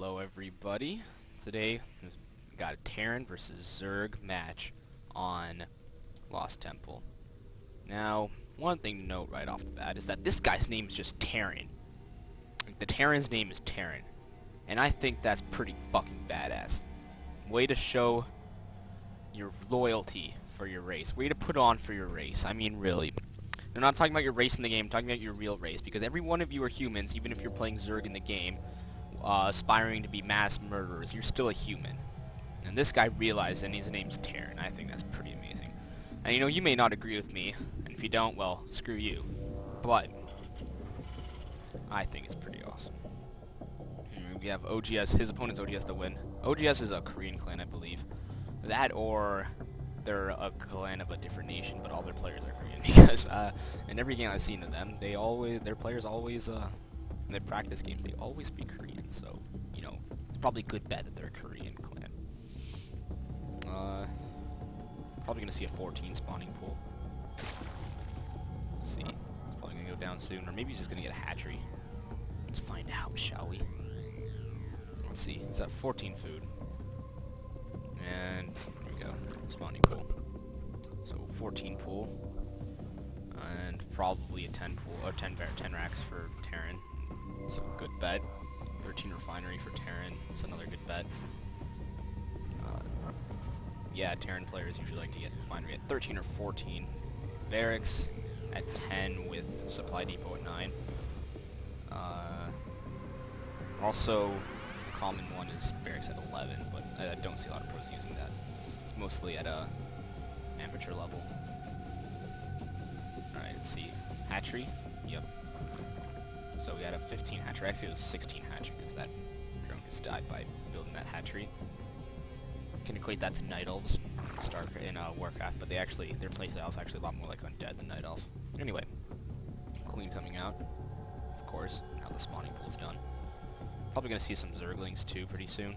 Hello everybody. Today we got a Terran versus Zerg match on Lost Temple. Now, one thing to note right off the bat is that this guy's name is just Terran. Like, the Terran's name is Terran. And I think that's pretty fucking badass. Way to show your loyalty for your race. Way to put on for your race. I mean, really. I'm not talking about your race in the game, I'm talking about your real race. Because every one of you are humans, even if you're playing Zerg in the game. Aspiring to be mass murderers, you're still a human. And this guy realized, and his name's Terran. I think that's pretty amazing. And you know, you may not agree with me, and if you don't, well, screw you. But I think it's pretty awesome. And we have OGS, his opponent's oGsTheWinD. OGS is a Korean clan, I believe. That or they're a clan of a different nation, but all their players are Korean. Because in every game I've seen of them, their players always in their practice games, they always speak Korean, so, you know, it's probably a good bet that they're a Korean clan. Probably gonna see a 14 spawning pool. Let's see. It's probably gonna go down soon, or maybe he's just gonna get a hatchery. Let's find out, shall we? Let's see. Is that 14 food? And here we go. Spawning pool. So 14 pool. And probably a 10 pool, or 10 racks for Terran. It's a good bet. 13 refinery for Terran. It's another good bet. Yeah, Terran players usually like to get refinery at 13 or 14. Barracks at 10 with supply depot at 9. Also, common one is barracks at 11, but I don't see a lot of pros using that. It's mostly at a amateur level. Alright, let's see. Hatchery? Yep. So we had a 15 hatchery. Actually, it was 16 hatchery because that drone just died by building that hatchery. Can equate that to Night Elves in Warcraft, but their playstyle is actually a lot more like Undead than Night Elf. Anyway, Queen coming out, of course, now the spawning pool's done. Probably gonna see some Zerglings too pretty soon.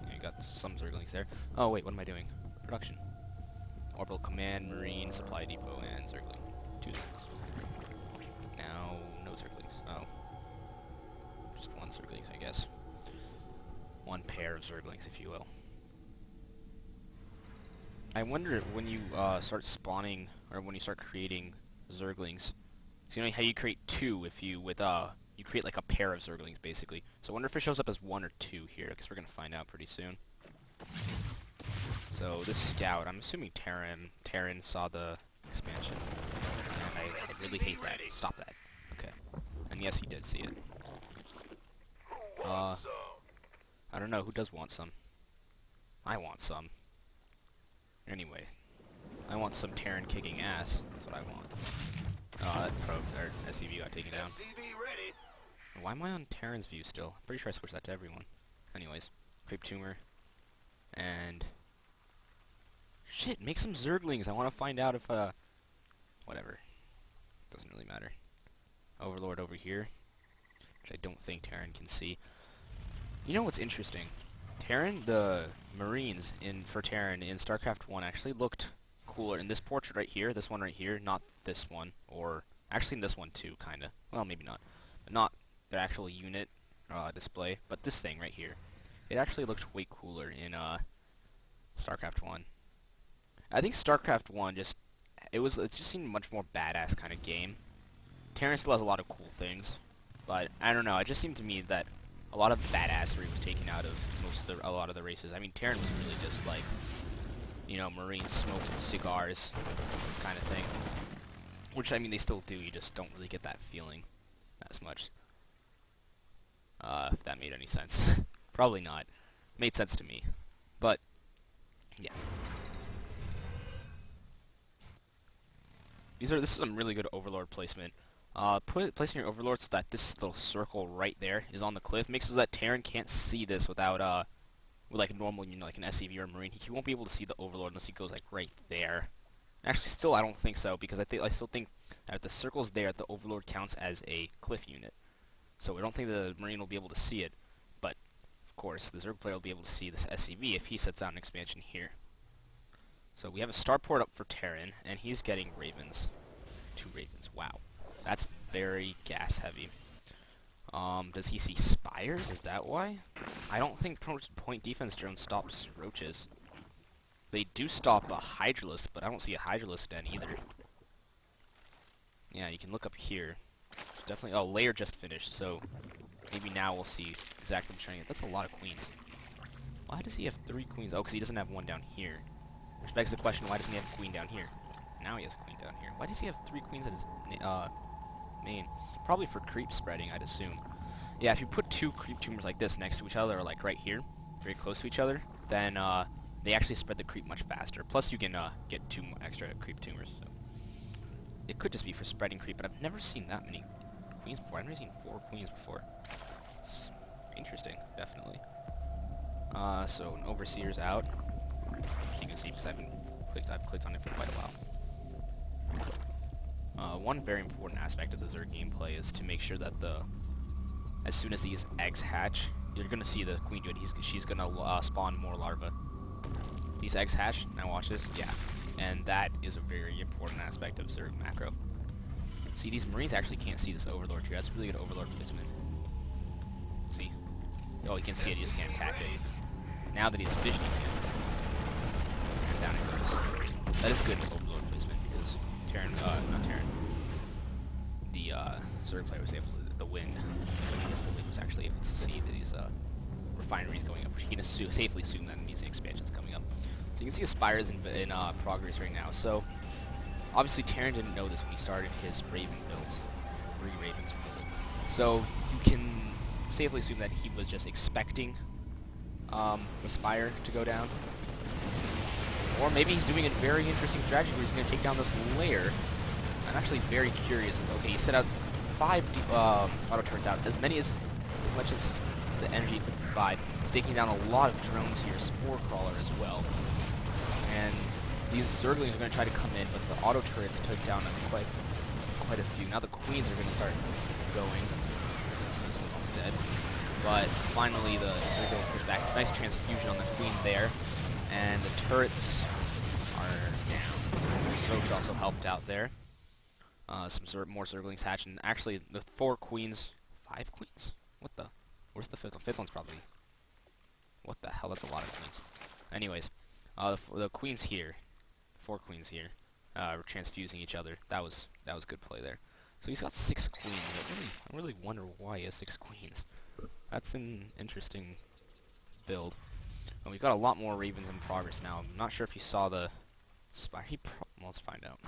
Yeah, you got some Zerglings there. Oh wait, what am I doing? Production. Orbital Command, Marine, Supply Depot, and Zergling. 2 Zerglings. Now, no Zerglings. Oh. Just 1 Zerglings, I guess. 1 pair of Zerglings, if you will. I wonder when you start spawning, or when you start creating Zerglings, so you know how you create 2 if you, you create like a pair of Zerglings, basically. So I wonder if it shows up as 1 or 2 here, because we're going to find out pretty soon. So this scout, I'm assuming Terran saw the expansion. And I really hate that. Stop that. Okay. And yes, he did see it. I don't know, who does want some? I want some. Anyway, I want some Terran kicking ass. That's what I want. Oh, that probe, or SCV got taken down. Why am I on Terran's view still? I'm pretty sure I switched that to everyone. Anyways, Creep Tumor. And shit, make some Zerglings. I want to find out if, whatever. Doesn't really matter. Overlord over here, which I don't think Terran can see. You know what's interesting? Terran, the Marines for Terran in StarCraft 1 actually looked cooler in this portrait right here, this one right here, not this one, or actually in this one too, kinda. Well, maybe not. But not the actual unit display, but this thing right here. It actually looked way cooler in StarCraft 1. I think StarCraft 1 it just seemed a much more badass kind of game. Terran still has a lot of cool things, but I don't know, it just seemed to me that a lot of badassery was taken out of a lot of the races. I mean, Terran was really just like, you know, Marines smoking cigars kind of thing. Which, I mean, they still do, you just don't really get that feeling as much. If that made any sense. Probably not. Made sense to me. But, yeah. This is some really good Overlord placement. Placing your Overlord so that this little circle right there is on the cliff makes it so that Terran can't see this without, with like a normal, you know, like an SCV or a Marine. He won't be able to see the Overlord unless he goes like right there. Actually, still, I don't think so, because I still think that if the circle's there, the Overlord counts as a cliff unit. So I don't think the Marine will be able to see it, but, of course, the Zerg player will be able to see this SCV if he sets out an expansion here. So we have a starport up for Terran, and he's getting Ravens. 2 Ravens, wow. That's very gas heavy. Does he see spires? Is that why? I don't think point defense drone stops roaches. They do stop a Hydralisk, but I don't see a Hydralisk den either. Yeah, you can look up here. There's definitely... Oh, layer just finished, so maybe now we'll see exactly what I'm trying to get. That's a lot of queens. Why does he have 3 queens? Oh, because he doesn't have one down here. Which begs the question, why doesn't he have a queen down here? Now he has a queen down here. Why does he have 3 queens at his main? Probably for creep spreading, I'd assume. Yeah, if you put 2 creep tumors like this next to each other, or like right here, very close to each other, then they actually spread the creep much faster. Plus you can get 2 extra creep tumors. So. It could just be for spreading creep, but I've never seen that many queens before. I've never seen 4 queens before. It's interesting, definitely. So an Overseer's out. As you can see, because I've clicked on it for quite a while. One very important aspect of the Zerg gameplay is to make sure that as soon as these eggs hatch, you're gonna see the queen do it. She's gonna spawn more larvae. These eggs hatch. Now watch this. Yeah, and that is a very important aspect of Zerg macro. See, these Marines actually can't see this Overlord here. That's really good Overlord placement. See? Oh, you can see it. You just can't attack it. Now that he's vision, he can. And down it goes. That is good Overlord placement because Terran, not Terran. The Zerg player was able to. The Wind. I guess the Wind was actually able to see that these refineries going up, which you can safely assume that means the expansion's coming up. So you can see Aspires in progress right now. So obviously Terran didn't know this when he started his Raven builds. 3 Ravens building. So you can safely assume that he was just expecting Aspire to go down. Or maybe he's doing a very interesting strategy where he's going to take down this layer. I'm actually very curious. Okay, he set out 5 auto turrets out, as much as the energy could provide. He's taking down a lot of drones here, Spore Crawler as well. And these Zerglings are going to try to come in, but the auto turrets took down quite a few. Now the queens are going to start going. This one's almost dead. But finally the Zergs are able to push back. Nice transfusion on the queen there. And the turrets are down. Roach also helped out there. Some more Zerglings hatch, and actually the 4 queens... 5 queens? What the... Where's the 5th one? 5th one's probably... What the hell? That's a lot of queens. Anyways, the queens here... 4 queens here... transfusing each other. That was good play there. So he's got 6 queens. I really wonder why he has 6 queens. That's an interesting build. And we've got a lot more Ravens in progress now. I'm not sure if he saw the Spire. Well, let's find out.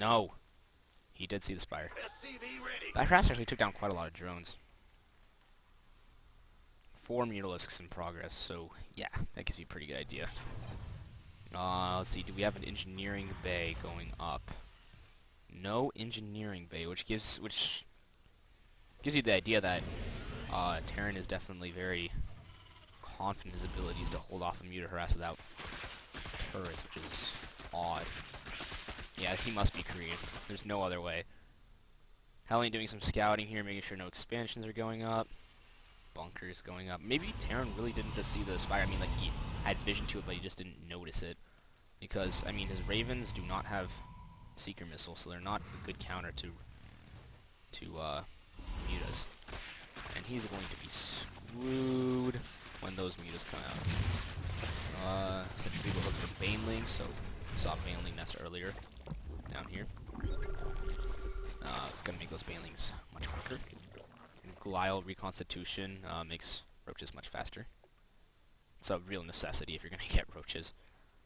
No! He did see the Spire. That Harass actually took down quite a lot of drones. 4 Mutalisks in progress, so yeah, that gives you a pretty good idea. Let's see, do we have an engineering bay going up? No engineering bay, which gives you the idea that Terran is definitely very confident in his abilities to hold off a Muta Harass without turrets, which is odd. Yeah, he must be Korean. There's no other way. Helene doing some scouting here, making sure no expansions are going up. Bunkers going up. Maybe Terran really didn't just see the Spire. I mean, like, he had vision to it, but he just didn't notice it. Because, I mean, his Ravens do not have Seeker missiles, so they're not a good counter to Mutas. And he's going to be screwed when those Mutas come out. Essentially we'll look for Baneling, so we saw Baneling nest earlier. Down here. It's going to make those Banelings much quicker. Glial reconstitution makes roaches much faster. It's a real necessity if you're going to get roaches.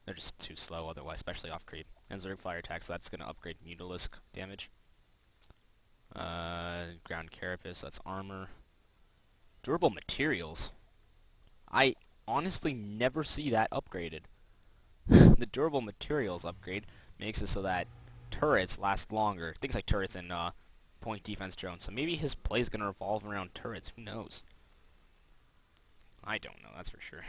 They're just too slow otherwise, especially off creep. And Zerg Flyer attack, so that's going to upgrade Mutalisk damage. Ground Carapace, that's armor. Durable materials. I honestly never see that upgraded. The durable materials upgrade makes it so that turrets last longer. Things like turrets and point defense drones. So maybe his play is going to revolve around turrets. Who knows? I don't know, that's for sure.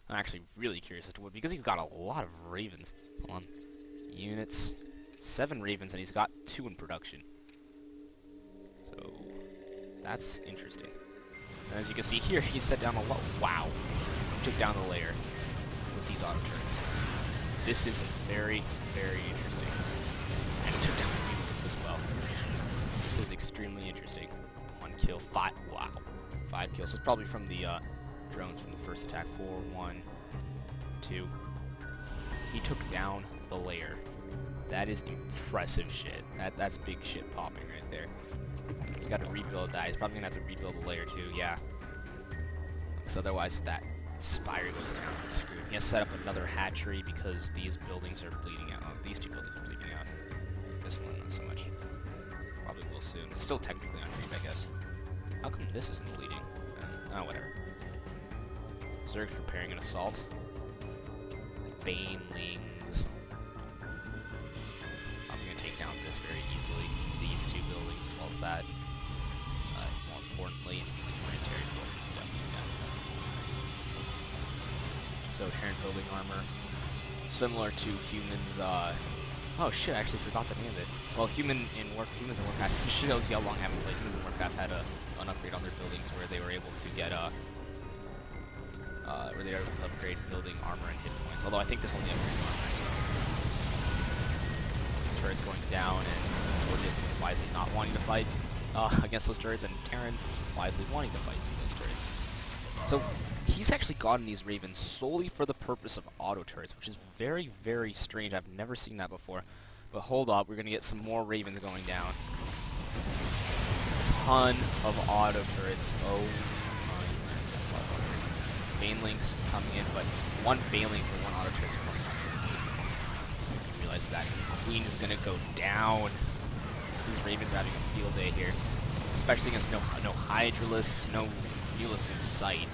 I'm actually really curious as to what, because he's got a lot of Ravens. Hold on. Units. 7 Ravens, and he's got 2 in production. So, that's interesting. And as you can see here, he set down a lot. Wow. Took down the layer with these auto turrets. This is very, very interesting. And took down the Mutalisks as well. This is extremely interesting. 1, 1 kill. 5. Wow. 5 kills. It's probably from the drones from the first attack. 4, 1, 2. He took down the lair. That is impressive shit. That's big shit popping right there. He's got to rebuild that. He's probably going to have to rebuild the lair too, yeah. Because otherwise if that spire goes down, he's screwed. He has to set up another hatchery because these buildings are bleeding out. Oh, these two buildings are bleeding out. This one, not so much. Probably will soon. It's still technically on creep, I guess. How come this isn't bleeding? Oh, whatever. Zerg's preparing an assault. Banelings. I'm going to take down this very easily. These two buildings, as well as that. More importantly, these planetary buildings. Definitely got that. So, Terran building armor. Similar to humans, oh shit, I actually forgot the name of it. Well, humans in Warcraft, it shows you how long I haven't played. Humans in Warcraft had an upgrade on their buildings where they were able to get upgrade building armor and hit points. Although I think this only upgrades armor. So. Turrets going down, and oGsTheWinD wisely not wanting to fight against those turrets, and Terran wisely wanting to fight those turrets. So he's actually gotten these ravens solely for the purpose of auto turrets, which is very, very strange. I've never seen that before. But hold up, we're gonna get some more ravens going down. Ton of auto turrets. Oh my god, that's a lot of banelings coming in, but one baneling for one auto turret. You realize that Queen is gonna go down. These ravens are having a field day here, especially against no Hydralisks, no Mulists in sight.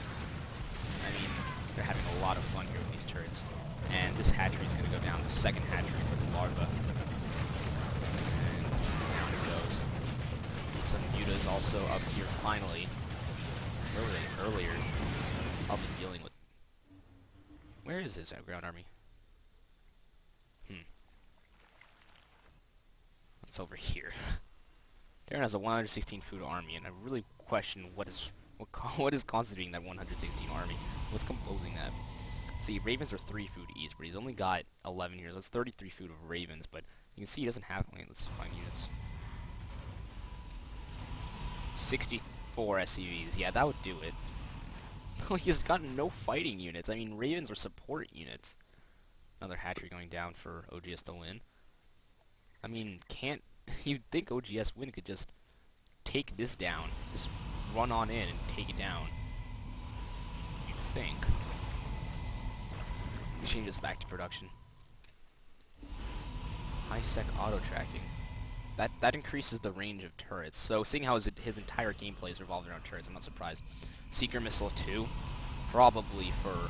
I mean, they're having a lot of fun here with these turrets. And this hatchery is going to go down, the second hatchery for the larva. And down it goes. Some mutas also up here finally. Where were they earlier? I'll be dealing with... Where is his ground army? It's over here. Terran has a 116 food army, and I really question what is constituting that 116 army. What's composing that? See, ravens are 3 food each, but he's only got 11 here. That's 33 food of ravens, but you can see he doesn't have... Wait, let's find units. 64 SCVs. Yeah, that would do it. He's got no fighting units. I mean, ravens are support units. Another hatchery going down for oGsTheWinD. I mean, you'd think oGsTheWinD could just take this down. Just run on in and take it down. You'd think. Change this back to production. High-sec auto-tracking. That increases the range of turrets. So, seeing how his entire gameplay is revolved around turrets, I'm not surprised. Seeker Missile 2, probably for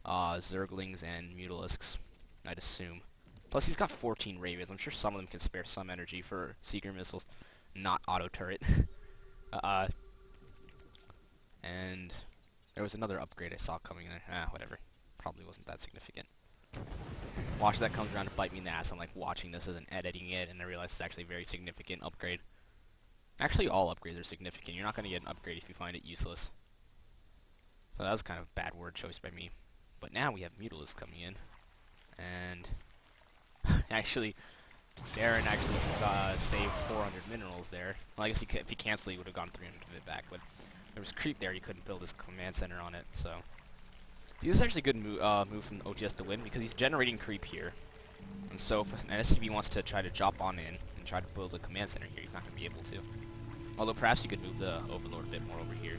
Zerglings and Mutalisks, I'd assume. Plus, he's got 14 ravens. I'm sure some of them can spare some energy for Seeker Missiles, not auto-turret. And there was another upgrade I saw coming in. Whatever. Probably wasn't that significant. Watch that comes around to bite me in the ass. I'm like watching this as an editing it, and I realize it's actually a very significant upgrade. Actually, all upgrades are significant. You're not going to get an upgrade if you find it useless. So that was kind of a bad word choice by me. But now we have Mutalisks coming in. And actually, Terran actually saved 400 minerals there. Well, I guess if he canceled, he would have gone 300 of it back. But there was creep there. He couldn't build his command center on it, so... See, this is actually a good move from oGsTheWinD because he's generating creep here. And so if an SCV wants to try to drop on in and try to build a command center here, he's not going to be able to. Although perhaps you could move the Overlord a bit more over here.